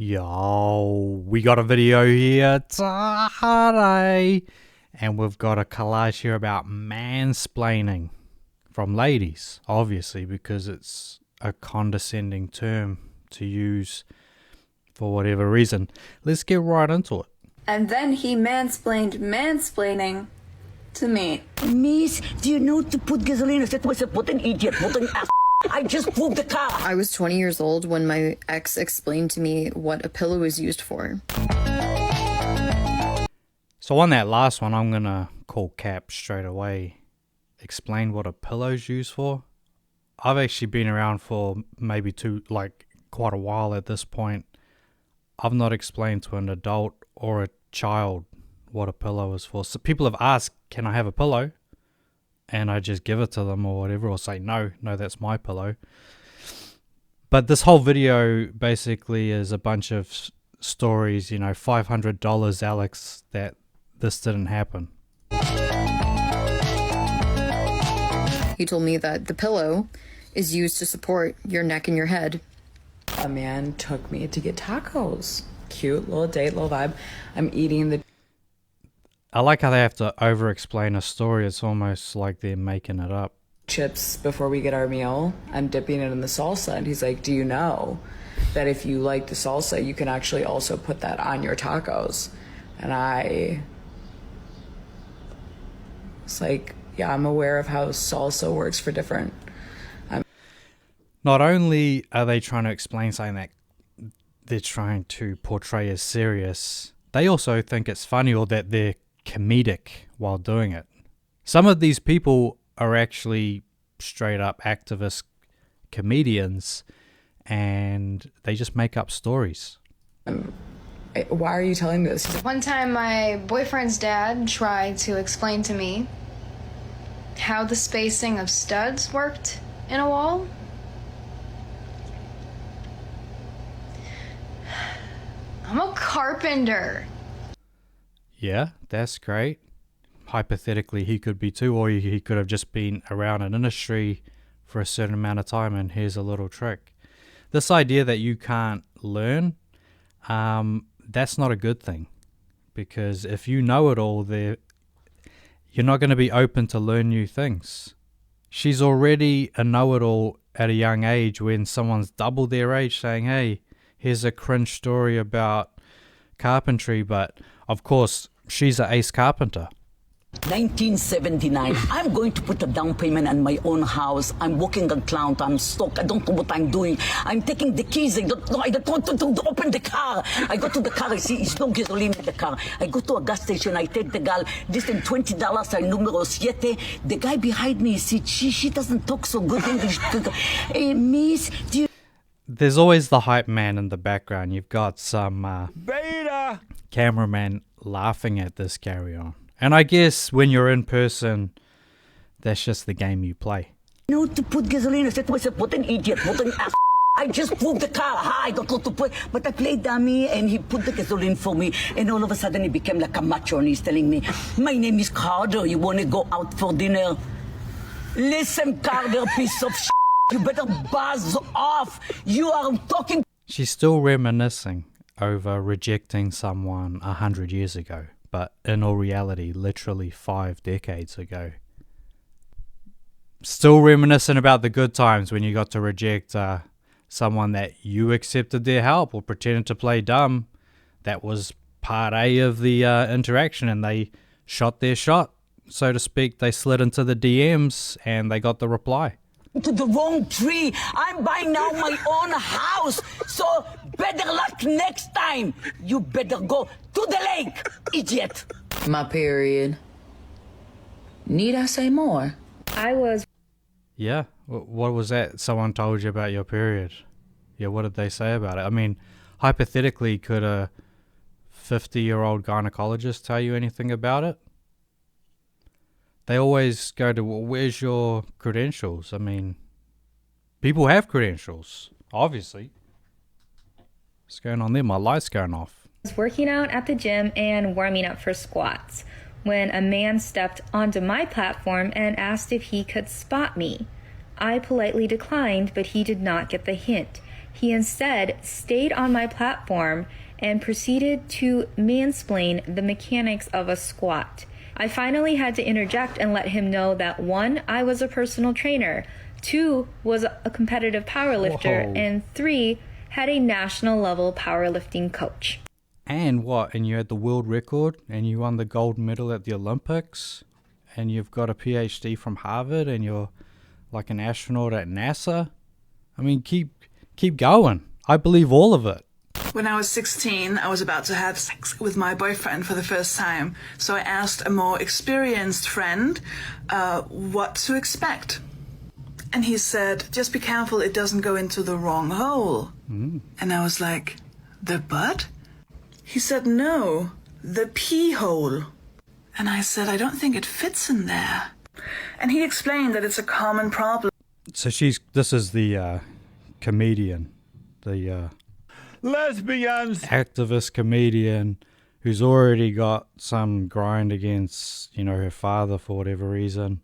Yo, we got a video here today, and we've got a collage here about mansplaining from ladies, obviously, because it's a condescending term to use for whatever reason. Let's get right into it. And then he mansplained mansplaining to me. Miss, do you know to put gasoline? I said, what an idiot, what an ass. I just moved the car. I was 20 years old when my ex explained to me what a pillow is used for. So on that last one, I'm going to call Cap straight away. Explain what a pillow's used for. I've actually been around for maybe quite a while at this point. I've not explained to an adult or a child what a pillow is for. So people have asked, can I have a pillow? And I just give it to them or whatever, or say, no, that's my pillow. But this whole video basically is a bunch of stories, $500, Alex, that this didn't happen. He told me that the pillow is used to support your neck and your head. A man took me to get tacos. Cute little date, little vibe. I'm eating the... I like how they have to over-explain a story. It's almost like they're making it up. chips before we get our meal. I'm dipping it in the salsa. And he's like, do you know that if you like the salsa, you can actually also put that on your tacos? And I was like, yeah, I'm aware of how salsa works for different. Not only are they trying to explain something that they're trying to portray as serious, they also think it's funny or that they're comedic while doing it. Some of these people are actually straight up activist comedians and they just make up stories. Why are you telling me this? One time my boyfriend's dad tried to explain to me how the spacing of studs worked in a wall. I'm a carpenter. Yeah, that's great. Hypothetically, he could be too, or he could have just been around an industry for a certain amount of time, and here's a little trick. This idea that you can't learn, that's not a good thing. Because if you know it all, you're not going to be open to learn new things. She's already a know-it-all at a young age when someone's double their age saying, hey, here's a cringe story about carpentry, but of course, she's an ace carpenter. 1979. I'm going to put a down payment on my own house. I'm walking on cloud. I'm stuck. I don't know what I'm doing. I'm taking the keys. I don't want to open the car. I go to the car. I see it's no gasoline in the car. I go to a gas station. I take the girl. Listen, $20. I numero 7. The guy behind me, see, she doesn't talk so good English. Hey, miss, do you... There's always the hype man in the background. You've got some beta cameraman laughing at this carry-on. And I guess when you're in person, that's just the game you play. No, to put gasoline. I said to myself, what an idiot, what an ass. I just moved the car. I don't know to put, but I played dummy and he put the gasoline for me. And all of a sudden he became like a macho and he's telling me, my name is Carter. You want to go out for dinner? Listen, Carter, piece of shit. You better buzz off. You are talking. She's still reminiscing over rejecting someone 100 years ago. But in all reality, literally 5 decades ago. Still reminiscent about the good times when you got to reject someone that you accepted their help or pretended to play dumb. That was part A of the interaction, and they shot their shot, so to speak. They slid into the DMs and they got the reply. To the wrong tree. I'm buying now my own house. So better luck next time. You better go to the lake, idiot. My period. Need I say more? Yeah, what was that someone told you about your period? Yeah, what did they say about it? I mean, hypothetically, could a 50-year-old gynecologist tell you anything about it? They always go to, well, where's your credentials? I mean, people have credentials, obviously. What's going on there? My light's going off. I was working out at the gym and warming up for squats when a man stepped onto my platform and asked if he could spot me. I politely declined, but he did not get the hint. He instead stayed on my platform and proceeded to mansplain the mechanics of a squat. I finally had to interject and let him know that 1, I was a personal trainer, 2, was a competitive powerlifter, Whoa. and 3, had a national level powerlifting coach. And what? And you had the world record, and you won the gold medal at the Olympics, and you've got a PhD from Harvard, and you're like an astronaut at NASA. I mean, keep going. I believe all of it. When I was 16, I was about to have sex with my boyfriend for the first time. So I asked a more experienced friend what to expect. And he said, just be careful it doesn't go into the wrong hole. And I was like, the butt? He said, no, the pee hole. And I said, I don't think it fits in there. And he explained that it's a common problem. So this is the comedian, the Lesbians! activist comedian who's already got some grind against, her father for whatever reason.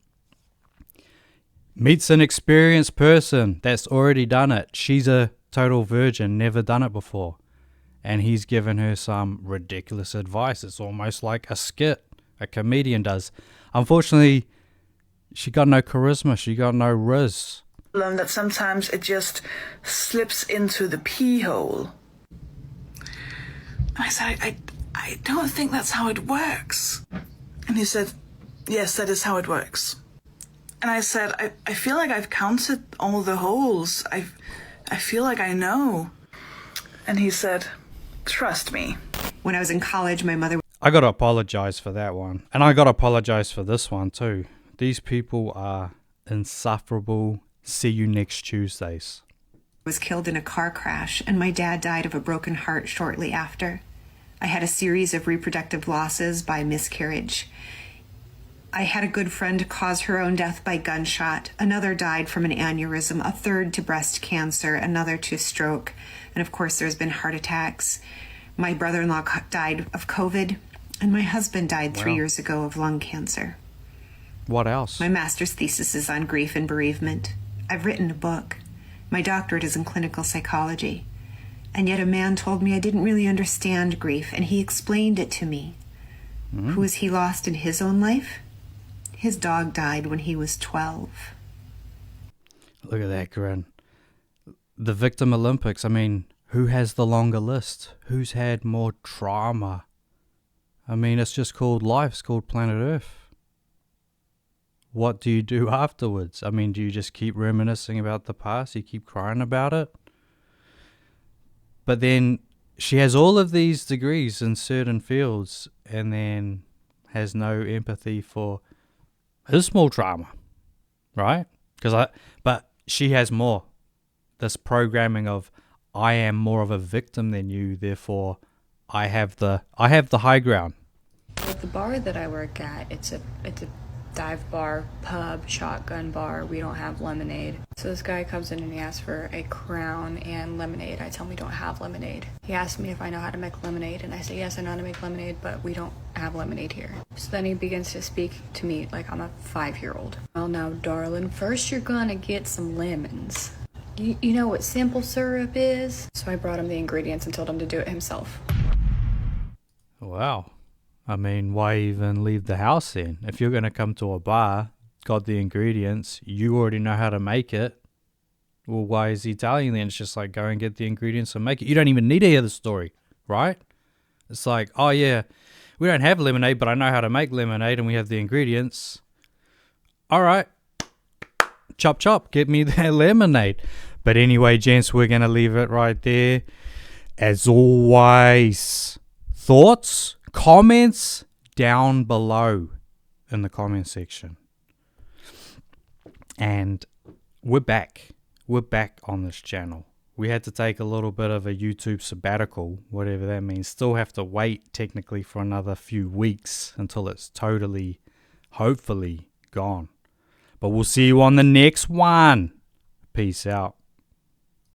Meets an experienced person that's already done it. She's a total virgin, never done it before. And he's given her some ridiculous advice. It's almost like a skit a comedian does. Unfortunately, she got no charisma. She got no riz. That sometimes it just slips into the pee hole. I said, I don't think that's how it works. And he said, yes, that is how it works. And I said, I feel like I've counted all the holes. I feel like I know. And he said, trust me. When I was in college, my mother... I got to apologize for that one. And I got to apologize for this one too. These people are insufferable. See you next Tuesdays. Was killed in a car crash, and my dad died of a broken heart shortly after. I had a series of reproductive losses by miscarriage. I had a good friend cause her own death by gunshot. Another died from an aneurysm, a third to breast cancer, another to stroke, and of course there's been heart attacks. My brother-in-law died of COVID, and my husband died 3 years ago of lung cancer. What else? My master's thesis is on grief and bereavement. I've written a book. My doctorate is in clinical psychology. And yet a man told me I didn't really understand grief, and he explained it to me. Who has he lost in his own life? His dog died when he was 12. Look at that grin. The Victim Olympics, I mean, who has the longer list? Who's had more trauma? I mean, it's just called life. It's called planet Earth. What do you do afterwards? I mean, do you just keep reminiscing about the past? You keep crying about it? But then she has all of these degrees in certain fields and then has no empathy for his small trauma, right? But she has more. This programming of I am more of a victim than you, therefore I have the high ground. At the bar that I work at, it's a dive bar, pub, shotgun bar. We don't have lemonade. So this guy comes in and he asks for a Crown and lemonade. I tell him we don't have lemonade. He asks me if I know how to make lemonade, and I say yes, I know how to make lemonade, but we don't have lemonade here. So then he begins to speak to me like I'm a 5-year-old. Well, now, darling, first you're gonna get some lemons. You know what simple syrup is? So I brought him the ingredients and told him to do it himself. Wow. I mean, why even leave the house then? If you're going to come to a bar, got the ingredients, you already know how to make it, well, why is he telling you then? It's just like, go and get the ingredients and make it. You don't even need to hear the story, right? It's like, oh yeah, we don't have lemonade, but I know how to make lemonade and we have the ingredients. All right, chop chop, get me that lemonade. But anyway, gents, we're going to leave it right there. As always, thoughts? Comments down below in the comment section. And we're back. We're back on this channel. We had to take a little bit of a YouTube sabbatical, whatever that means. Still have to wait technically for another few weeks until it's totally, hopefully, gone. But we'll see you on the next one. Peace out.